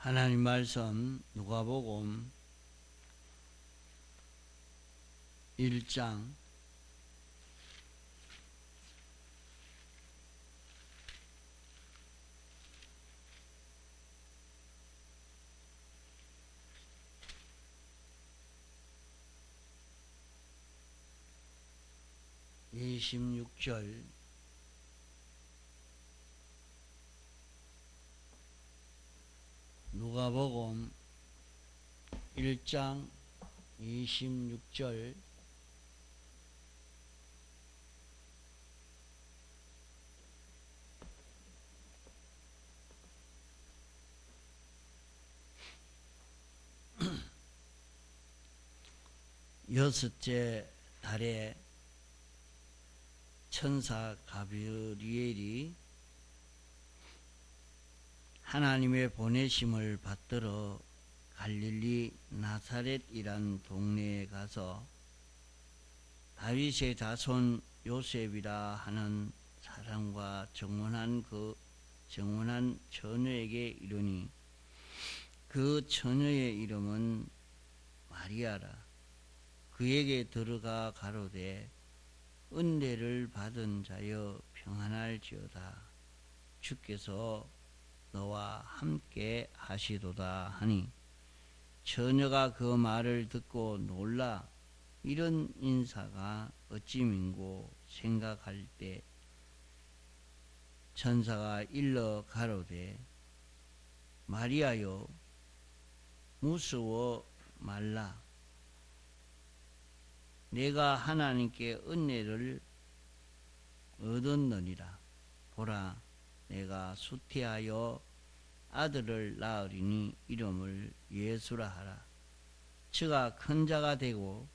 하나님 말씀 누가복음 1장 26절 누가복음 1장 26절 여섯째 달에 천사 가브리엘이 하나님의 보내심을 받들어 갈릴리 나사렛이란 동네에 가서 다윗의 자손 요셉이라 하는 사람과 정혼한 처녀에게 이르니 그 처녀의 이름은 마리아라. 그에게 들어가 가로되 은혜를 받은 자여 평안할지어다. 주께서 너와 함께 하시도다 하니 처녀가 그 말을 듣고 놀라 이런 인사가 어찌민고 생각할 때 천사가 일러 가로되 마리아여 무서워 말라. 내가 하나님께 은혜를 얻었느니라. 보라, 내가 수태하여 아들을 낳으리니 이름을 예수라 하라. 저가 큰 자가 되고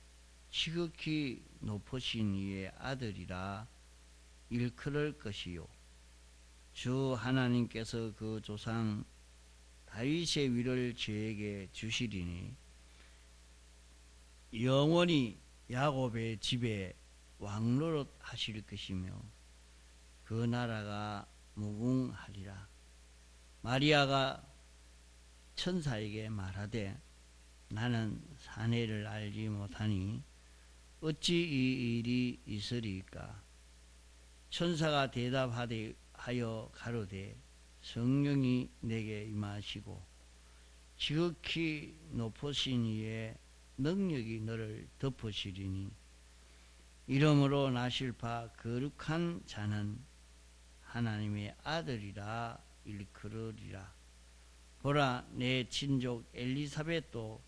지극히 높으신 이의 아들이라 일컬을 것이요 주 하나님께서 그 조상 다윗의 위를 저에게 주시리니 영원히 야곱의 집에 왕노릇 하실 것이며 그 나라가 무궁하리라. 마리아가 천사에게 말하되 나는 사내를 알지 못하니 어찌 이 일이 있으리까? 천사가 대답하여 가로되 성령이 내게 임하시고 지극히 높으신 이의 능력이 너를 덮으시리니 이러므로 나실 바 거룩한 자는 하나님의 아들이라 일컬으리라. 보라, 내 친족 엘리사벳도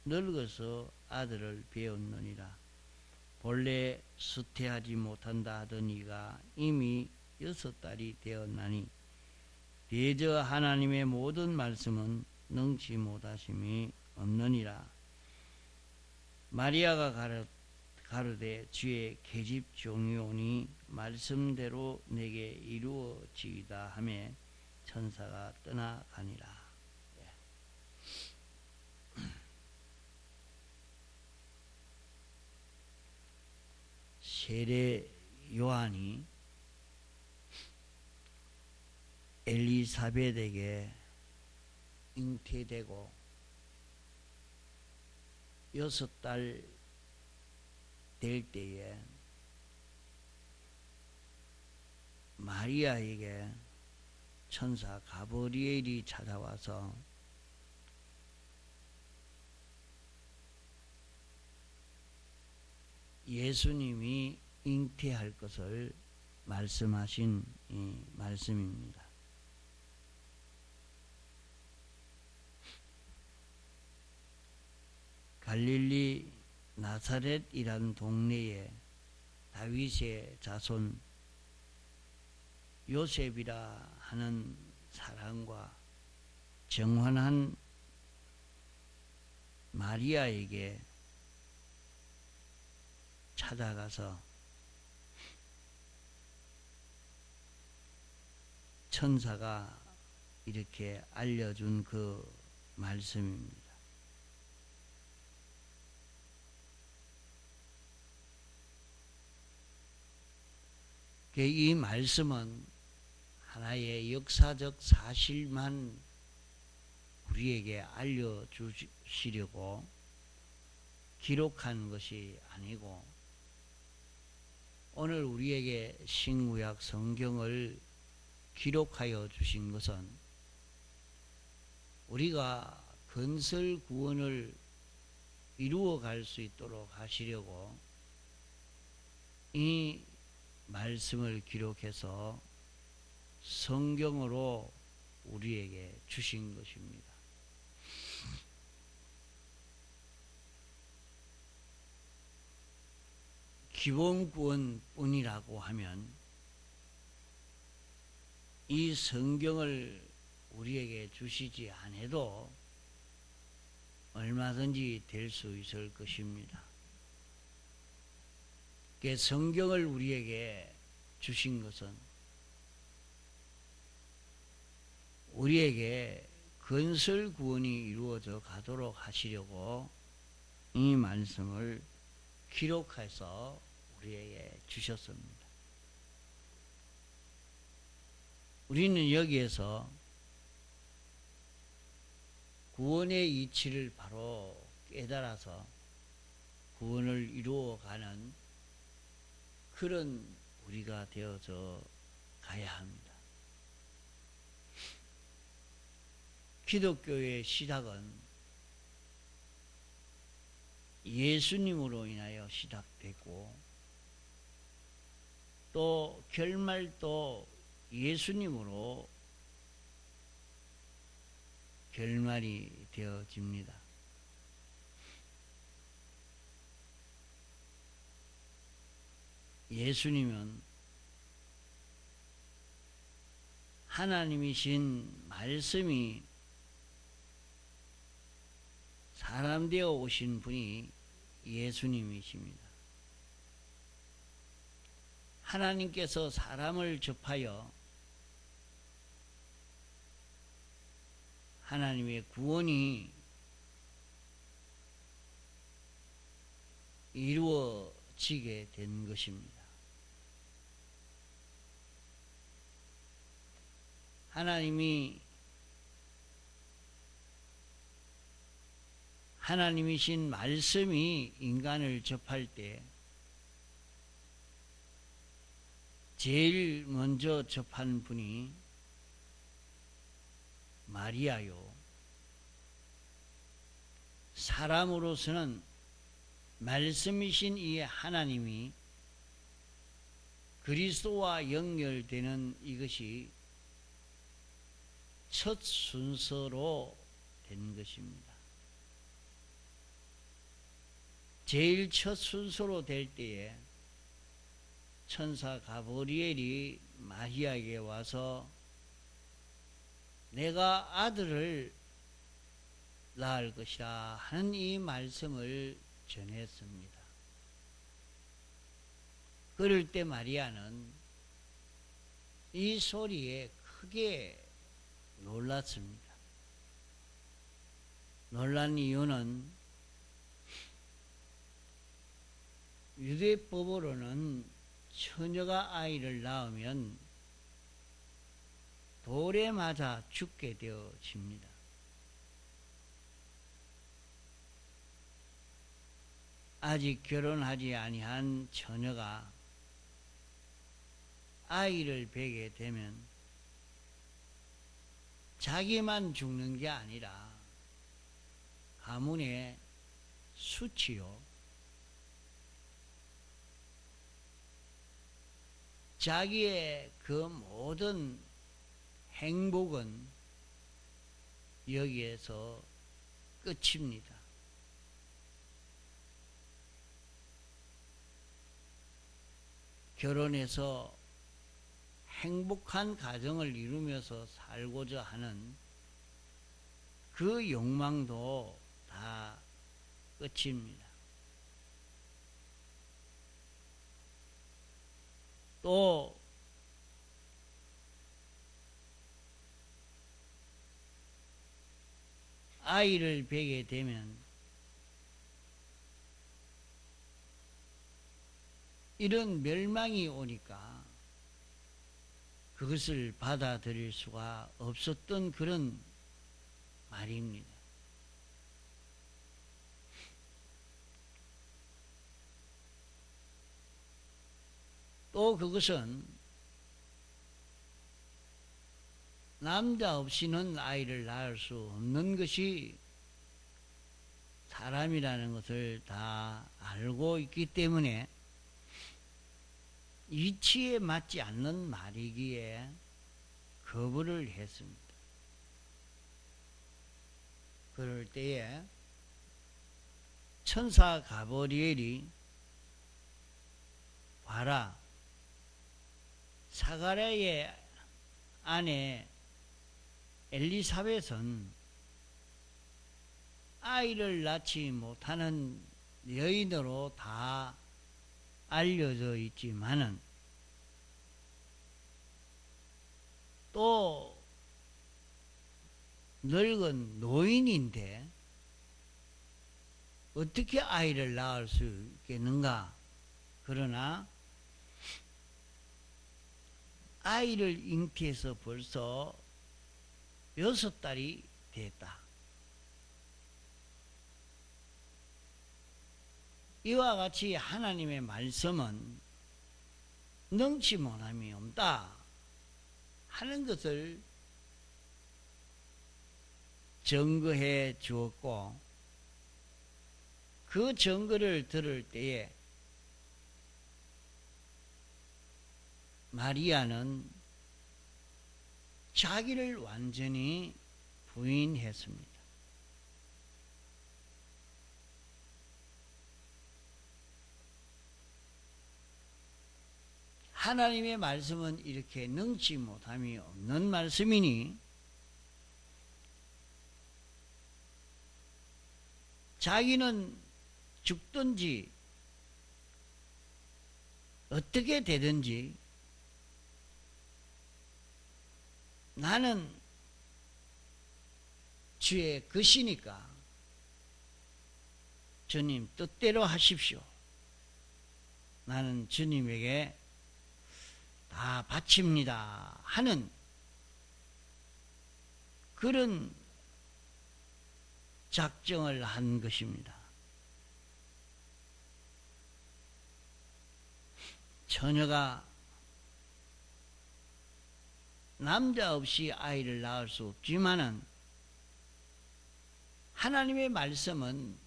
늙어서 아들을 배었느니라. 본래 수태하지 못한다 하던 이가 이미 6달이 되었나니 대저 하나님의 모든 말씀은 능치 못하심이 없느니라. 마리아가 가로되 주의 계집 종이오니 말씀대로 내게 이루어지이다 하며 천사가 떠나가니라. 세례 요한이 엘리사벳에게 잉태되고 6달 될 때에 마리아에게 천사 가브리엘이 찾아와서 예수님이 잉태할 것을 말씀하신 이 말씀입니다. 갈릴리 나사렛이란 동네에 다윗의 자손 요셉이라 하는 사람과 정혼한 마리아에게 찾아가서 천사가 이렇게 알려준 그 말씀입니다. 이 말씀은 하나의 역사적 사실만 우리에게 알려주시려고 기록한 것이 아니고 오늘 우리에게 신구약 성경을 기록하여 주신 것은 우리가 건설 구원을 이루어 갈 수 있도록 하시려고 이 말씀을 기록해서 성경으로 우리에게 주신 것입니다. 기본구원뿐이라고 하면 이 성경을 우리에게 주시지 않아도 얼마든지 될 수 있을 것입니다. 성경을 우리에게 주신 것은 우리에게 건설 구원이 이루어져 가도록 하시려고 이 말씀을 기록해서 우리에게 주셨습니다. 우리는 여기에서 구원의 이치를 바로 깨달아서 구원을 이루어가는 그런 우리가 되어져 가야 합니다. 기독교의 시작은 예수님으로 인하여 시작됐고 또 결말도 예수님으로 결말이 되어집니다. 예수님은 하나님이신 말씀이 사람 되어 오신 분이 예수님이십니다. 하나님께서 사람을 접하여 하나님의 구원이 이루어지게 된 것입니다. 하나님이신 말씀이 인간을 접할 때 제일 먼저 접한 분이 마리아요. 사람으로서는 말씀이신 이 하나님이 그리스도와 연결되는 이것이 첫 순서로 된 것입니다. 제일 첫 순서로 될 때에 천사 가브리엘이 마리아에게 와서 내가 아들을 낳을 것이라 하는 이 말씀을 전했습니다. 그럴 때 마리아는 이 소리에 크게 놀랐습니다. 놀란 이유는 유대법으로는 처녀가 아이를 낳으면 돌에 맞아 죽게 되어집니다. 아직 결혼하지 아니한 처녀가 아이를 베게 되면 자기만 죽는 게 아니라 가문의 수치요, 자기의 그 모든 행복은 여기에서 끝입니다. 결혼해서 행복한 가정을 이루면서 살고자 하는 그 욕망도 다 끝입니다. 또 아이를 베게 되면 이런 멸망이 오니까 그것을 받아들일 수가 없었던 그런 말입니다. 또 그것은 남자 없이는 아이를 낳을 수 없는 것이 사람이라는 것을 다 알고 있기 때문에 이치에 맞지 않는 말이기에 거부를 했습니다. 그럴 때에 천사 가브리엘이 봐라, 사가랴의 아내 엘리사벳은 아이를 낳지 못하는 여인으로 다 알려져 있지만은 또 늙은 노인인데 어떻게 아이를 낳을 수 있겠는가? 그러나 아이를 잉태해서 벌써 6달이 됐다. 이와 같이 하나님의 말씀은 능치 못함이 없다 하는 것을 증거해 주었고, 그 증거를 들을 때에 마리아는 자기를 완전히 부인했습니다. 하나님의 말씀은 이렇게 능치 못함이 없는 말씀이니 자기는 죽든지 어떻게 되든지 나는 주의 것이니까 주님 뜻대로 하십시오. 나는 주님에게 다 바칩니다 하는 그런 작정을 한 것입니다. 처녀가 남자 없이 아이를 낳을 수 없지만은 하나님의 말씀은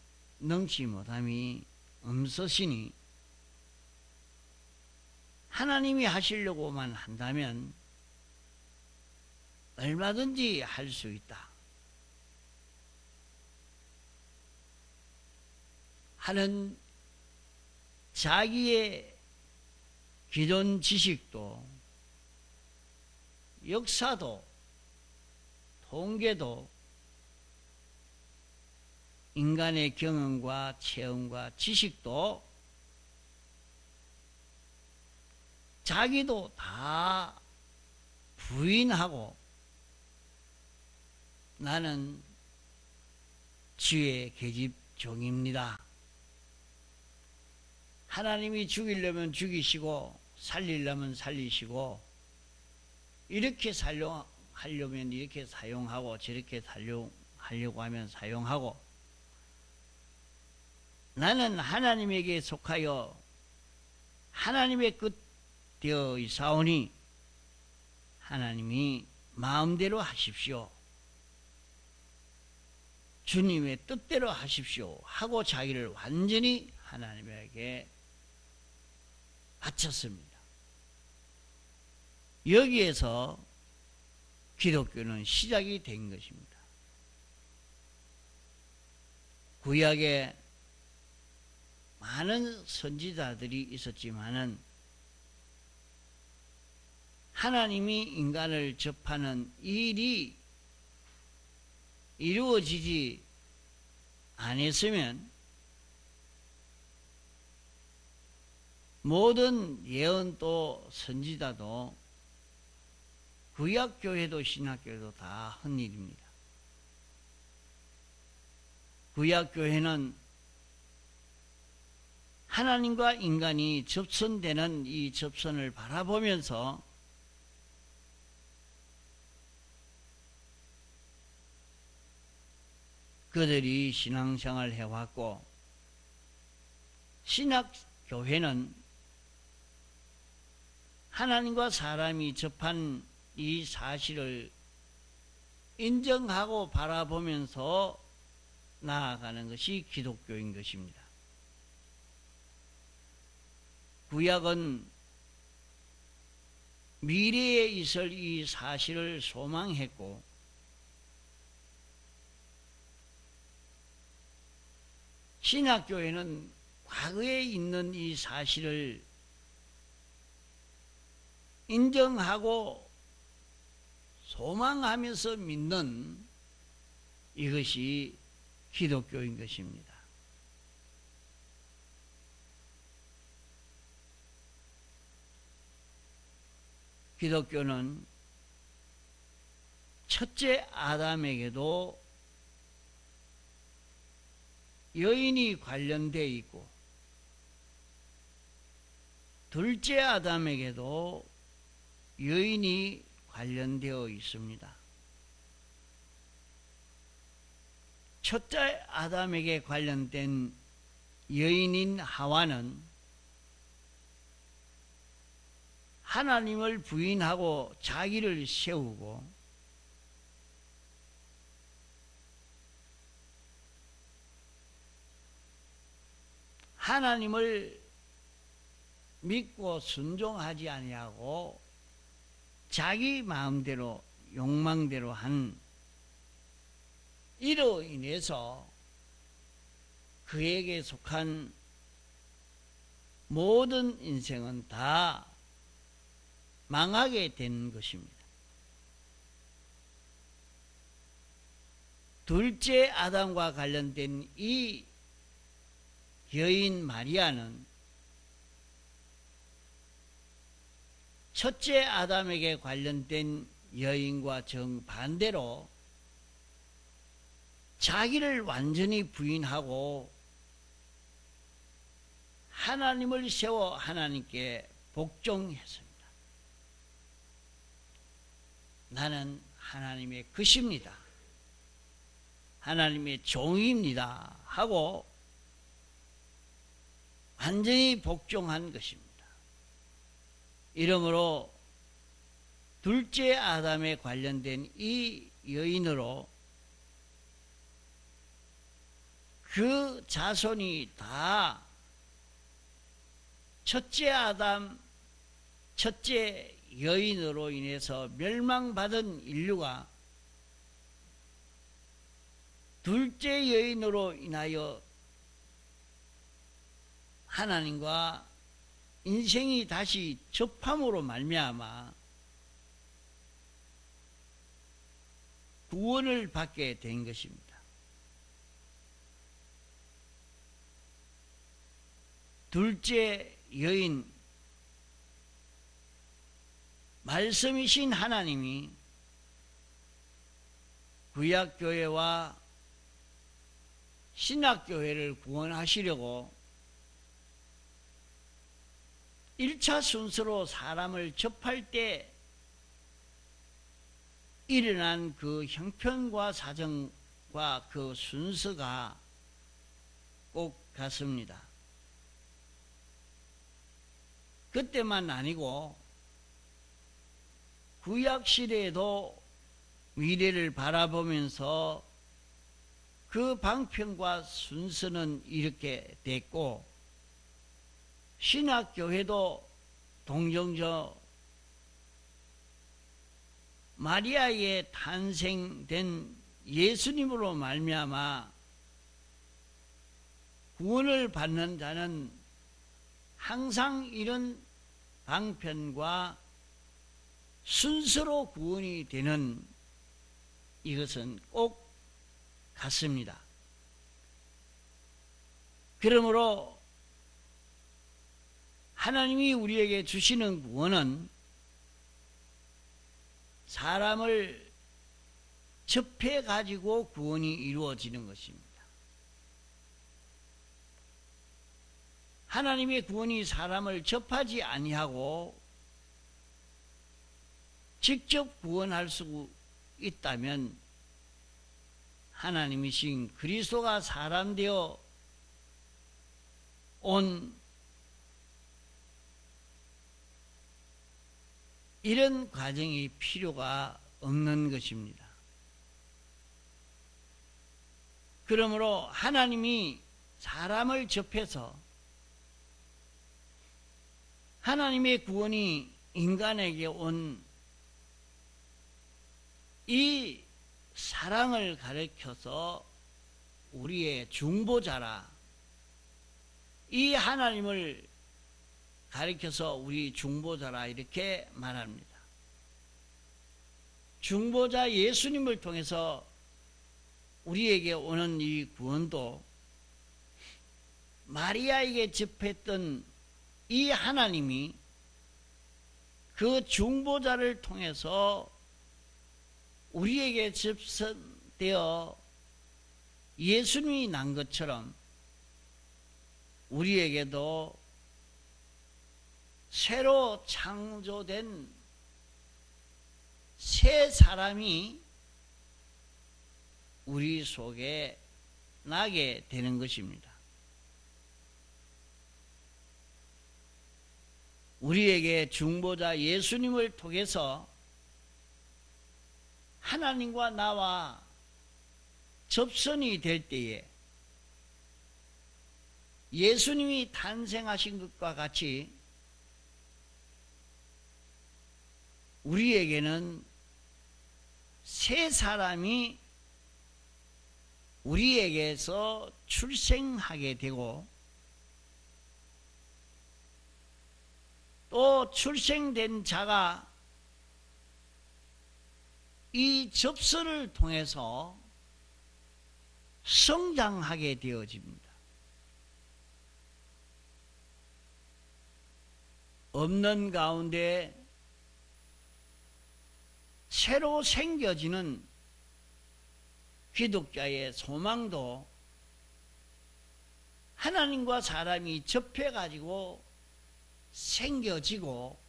능치 못함이 없으시니 하나님이 하시려고만 한다면 얼마든지 할 수 있다 하는 자기의 기존 지식도 역사도 통계도 인간의 경험과 체험과 지식도 자기도 다 부인하고 나는 주의 계집 종입니다. 하나님이 죽이려면 죽이시고 살리려면 살리시고 이렇게 사용하려면 이렇게 사용하고 저렇게 사용하려고 하면 사용하고 나는 하나님에게 속하여 하나님의 끝 되어 있사오니 하나님이 마음대로 하십시오. 주님의 뜻대로 하십시오 하고 자기를 완전히 하나님에게 바쳤습니다. 여기에서 기독교는 시작이 된 것입니다. 구약에 많은 선지자들이 있었지만은 하나님이 인간을 접하는 일이 이루어지지 않았으면 모든 예언도 선지자도 구약교회도 신학교회도 다 헛일입니다. 구약교회는 하나님과 인간이 접선되는 이 접선을 바라보면서 그들이 신앙생활을 해왔고, 신학교회는 하나님과 사람이 접한 이 사실을 인정하고 바라보면서 나아가는 것이 기독교인 것입니다. 구약은 미래에 있을 이 사실을 소망했고, 신학교에는 과거에 있는 이 사실을 인정하고 소망하면서 믿는 이것이 기독교인 것입니다. 기독교는 첫째 아담에게도 여인이 관련되어 있고, 둘째 아담에게도 여인이 관련되어 있습니다. 첫째 아담에게 관련된 여인인 하와는 하나님을 부인하고 자기를 세우고, 하나님을 믿고 순종하지 아니하고 자기 마음대로 욕망대로 한 이로 인해서 그에게 속한 모든 인생은 다 망하게 된 것입니다. 둘째 아담과 관련된 이 여인 마리아는 첫째 아담에게 관련된 여인과 정반대로 자기를 완전히 부인하고 하나님을 세워 하나님께 복종했습니다. 나는 하나님의 것입니다, 하나님의 종입니다 하고 완전히 복종한 것입니다. 이러므로 둘째 아담에 관련된 이 여인으로 그 자손이 다 첫째 아담, 첫째 여인으로 인해서 멸망받은 인류가 둘째 여인으로 인하여 하나님과 인생이 다시 접함으로 말미암아 구원을 받게 된 것입니다. 둘째 여인, 말씀이신 하나님이 구약교회와 신학교회를 구원하시려고 1차 순서로 사람을 접할 때 일어난 그 형편과 사정과 그 순서가 꼭 같습니다. 그때만 아니고 구약시대에도 미래를 바라보면서 그 방편과 순서는 이렇게 됐고, 신학교회도 동정저 마리아의 탄생된 예수님으로 말미암아 구원을 받는 자는 항상 이런 방편과 순서로 구원이 되는 이것은 꼭 같습니다. 그러므로 하나님이 우리에게 주시는 구원은 사람을 접해 가지고 구원이 이루어지는 것입니다. 하나님의 구원이 사람을 접하지 아니하고 직접 구원할 수 있다면 하나님이신 그리스도가 사람 되어 온 이런 과정이 필요가 없는 것입니다. 그러므로 하나님이 사람을 접해서 하나님의 구원이 인간에게 온 이 사랑을 가르쳐서 우리의 중보자라, 이 하나님을 가르쳐서 우리 중보자라 이렇게 말합니다. 중보자 예수님을 통해서 우리에게 오는 이 구원도 마리아에게 접했던 이 하나님이 그 중보자를 통해서 우리에게 접선되어 예수님이 난 것처럼 우리에게도 새로 창조된 새 사람이 우리 속에 나게 되는 것입니다. 우리에게 중보자 예수님을 통해서 하나님과 나와 접선이 될 때에 예수님이 탄생하신 것과 같이 우리에게는 새 사람이 우리에게서 출생하게 되고 또 출생된 자가 이 접선을 통해서 성장하게 되어집니다. 없는 가운데 새로 생겨지는 기독자의 소망도 하나님과 사람이 접해가지고 생겨지고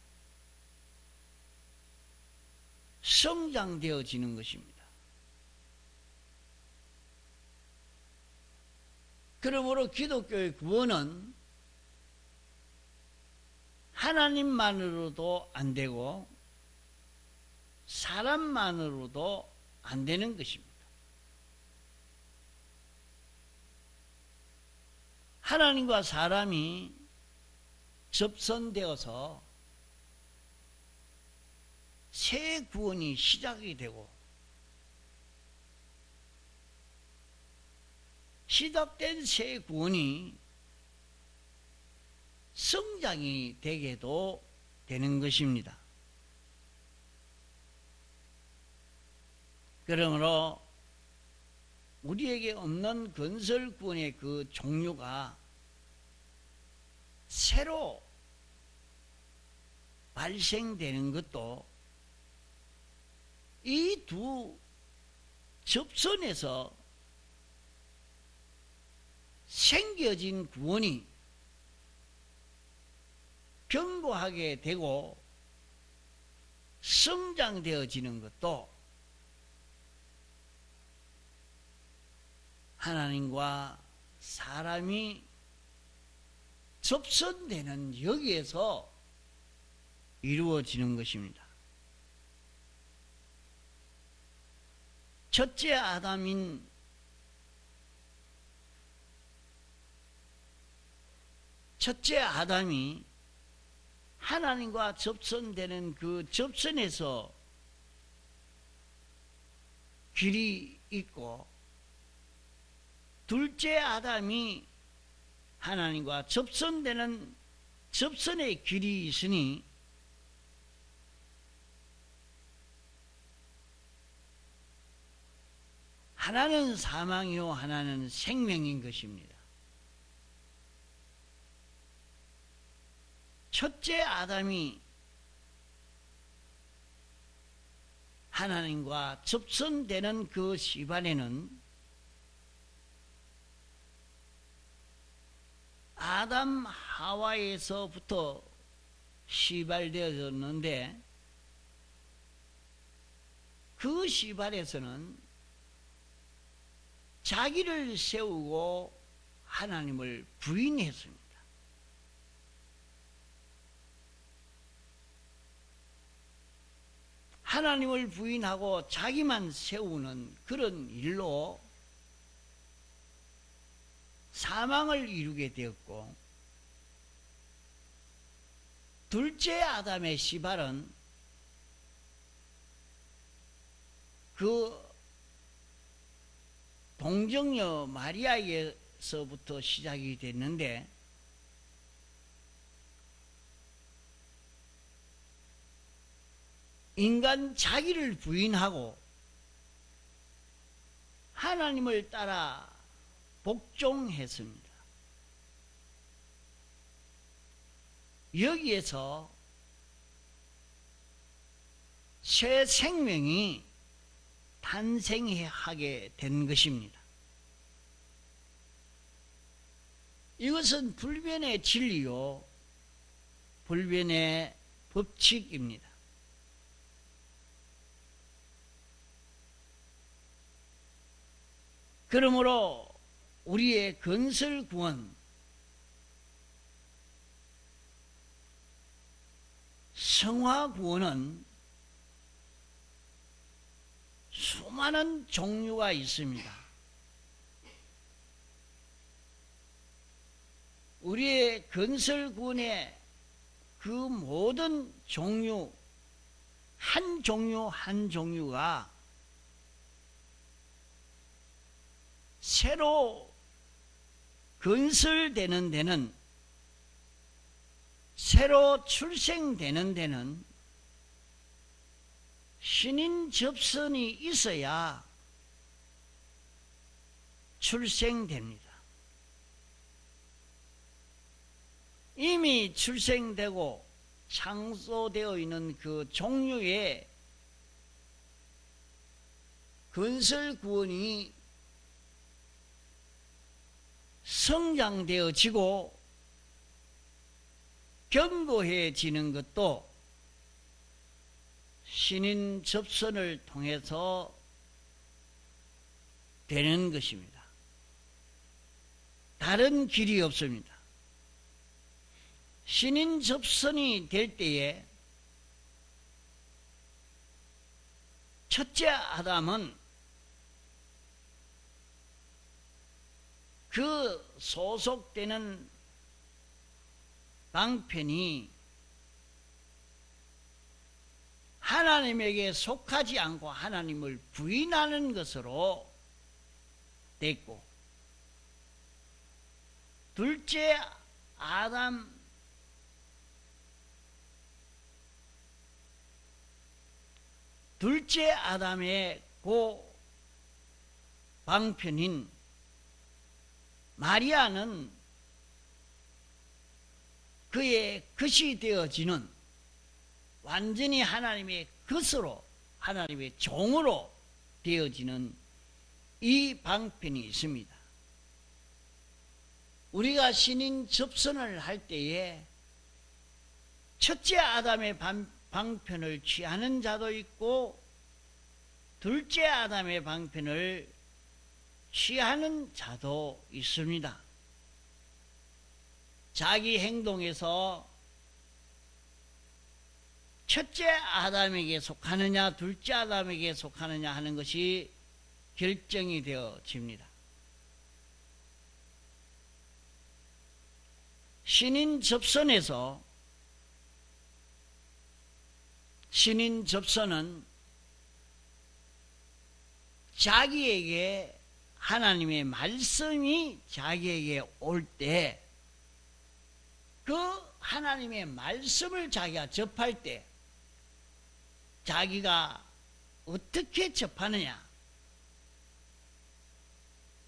성장되어지는 것입니다. 그러므로 기독교의 구원은 하나님만으로도 안 되고 사람만으로도 안 되는 것입니다. 하나님과 사람이 접선되어서 새 구원이 시작이 되고 시작된 새 구원이 성장이 되게도 되는 것입니다. 그러므로 우리에게 없는 건설 구원의 그 종류가 새로 발생되는 것도 이 두 접선에서 생겨진 구원이 견고하게 되고 성장되어지는 것도 하나님과 사람이 접선되는 여기에서 이루어지는 것입니다. 첫째 아담이 하나님과 접선되는 그 접선에서 길이 있고, 둘째 아담이 하나님과 접선되는 접선의 길이 있으니 하나는 사망이요 하나는 생명인 것입니다. 첫째 아담이 하나님과 접선되는 그 시반에는 아담 하와에서부터 시발되어졌는데, 그 시발에서는 자기를 세우고 하나님을 부인했습니다. 하나님을 부인하고 자기만 세우는 그런 일로 사망을 이루게 되었고, 둘째 아담의 시발은 그 동정녀 마리아에서부터 시작이 됐는데, 인간 자기를 부인하고 하나님을 따라 복종했습니다. 여기에서 새 생명이 탄생하게 된 것입니다. 이것은 불변의 진리요, 불변의 법칙입니다. 그러므로 우리의 건설 구원, 성화 구원은 수많은 종류가 있습니다. 우리의 건설 구원의 그 모든 종류, 한 종류 한 종류가 새로 건설되는 데는, 새로 출생되는 데는 신인 접선이 있어야 출생됩니다. 이미 출생되고 창조되어 있는 그 종류의 건설 구원이 성장되어지고 견고해지는 것도 신인 접선을 통해서 되는 것입니다. 다른 길이 없습니다. 신인 접선이 될 때에 첫째 아담은 그 소속되는 방편이 하나님에게 속하지 않고 하나님을 부인하는 것으로 됐고, 둘째 아담의 그 방편인 마리아는 그의 것이 되어지는, 완전히 하나님의 것으로, 하나님의 종으로 되어지는 이 방편이 있습니다. 우리가 신인 접선을 할 때에 첫째 아담의 방편을 취하는 자도 있고 둘째 아담의 방편을 취하는 자도 있습니다. 자기 행동에서 첫째 아담에게 속하느냐 둘째 아담에게 속하느냐 하는 것이 결정이 되어집니다. 신인 접선은 자기에게 하나님의 말씀이 자기에게 올 때 그 하나님의 말씀을 자기가 접할 때 자기가 어떻게 접하느냐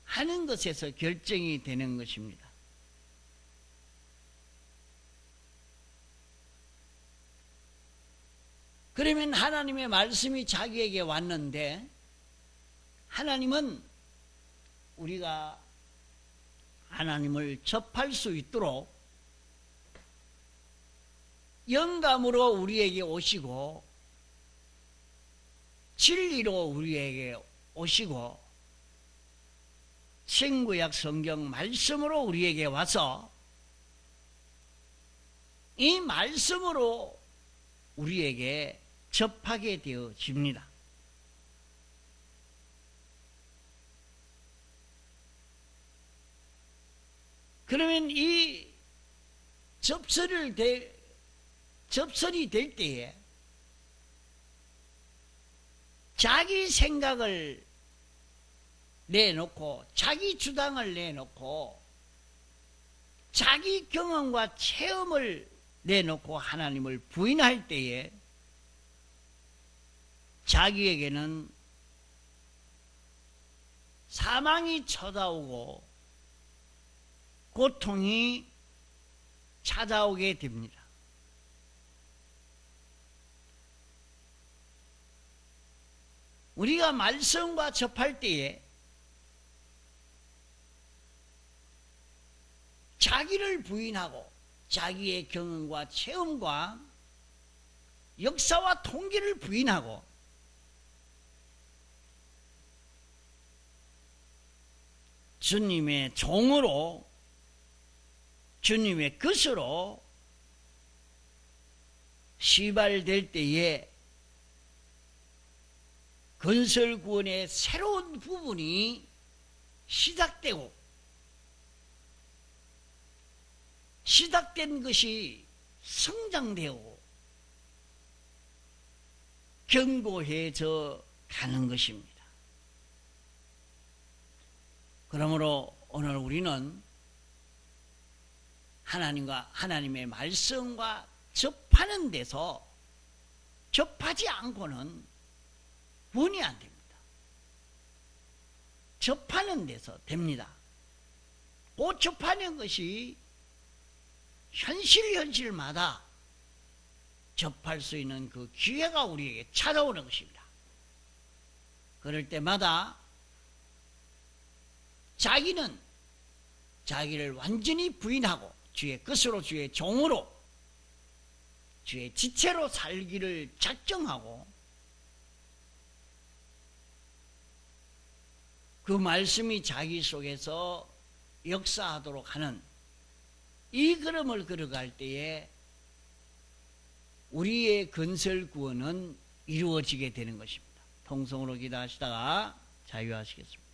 하는 것에서 결정이 되는 것입니다. 그러면 하나님의 말씀이 자기에게 왔는데 하나님은 우리가 하나님을 접할 수 있도록 영감으로 우리에게 오시고 진리로 우리에게 오시고 신구약 성경 말씀으로 우리에게 와서 이 말씀으로 우리에게 접하게 되어집니다. 그러면 이 접선이 될 때에 자기 생각을 내놓고 자기 주장을 내놓고 자기 경험과 체험을 내놓고 하나님을 부인할 때에 자기에게는 사망이 찾아오고 고통이 찾아오게 됩니다. 우리가 말씀과 접할 때에 자기를 부인하고 자기의 경험과 체험과 역사와 통계를 부인하고 주님의 종으로 주님의 것으로 시발될 때에 건설구원의 새로운 부분이 시작되고 시작된 것이 성장되고 견고해져 가는 것입니다. 그러므로 오늘 우리는 하나님의 말씀과 접하는 데서 접하지 않고는 구원이 안 됩니다. 접하는 데서 됩니다. 그 접하는 것이 현실마다 접할 수 있는 그 기회가 우리에게 찾아오는 것입니다. 그럴 때마다 자기는 자기를 완전히 부인하고 주의 것으로 주의 종으로 주의 지체로 살기를 작정하고 그 말씀이 자기 속에서 역사하도록 하는 이 걸음을 걸어갈 때에 우리의 건설 구원은 이루어지게 되는 것입니다. 통성으로 기도하시다가 자유하시겠습니다.